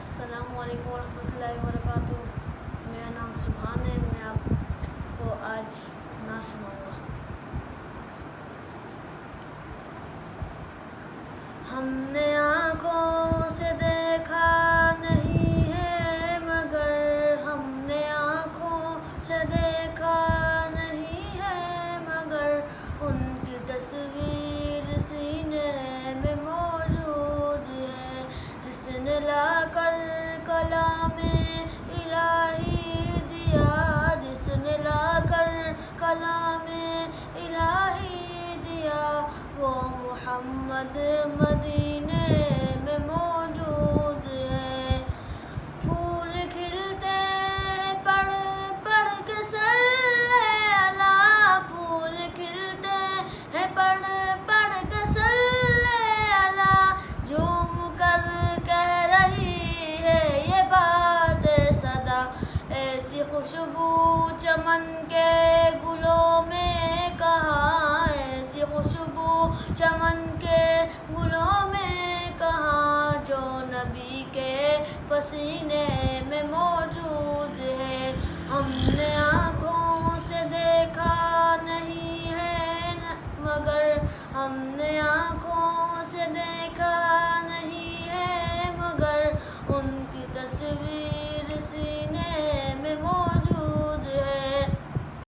السلام علیکم ورحمۃ اللہ وبرکاتہ۔ میرا نام سبحان ہے۔ میں آپ کو آج نعت سناؤں گا۔ ہم نے آنکھوں سے دیکھا نہیں ہے مگر، ہم نے آنکھوں سے دیکھا نہیں ہے مگر، ان کی تصویر سینے میں موجود ہے۔ جس نے لا کر کلام الہی دیا، جس نے لا کر کلام الہی دیا، وہ محمد مدینے میں موجود ہے۔ پھول کھلتے ہیں پڑھ پڑھ کے صلی علی، پھول کھلتے ہیں پڑھ پڑھ کے صلی علی، جھوم کر کہہ رہی ہے یہ بات صدا، ایسی خوشبو چمن کے گلوں میں کہاں، ایسی خوشبو چمن کے گلوں میں کہاں، جو نبی کے پسینے میں موجود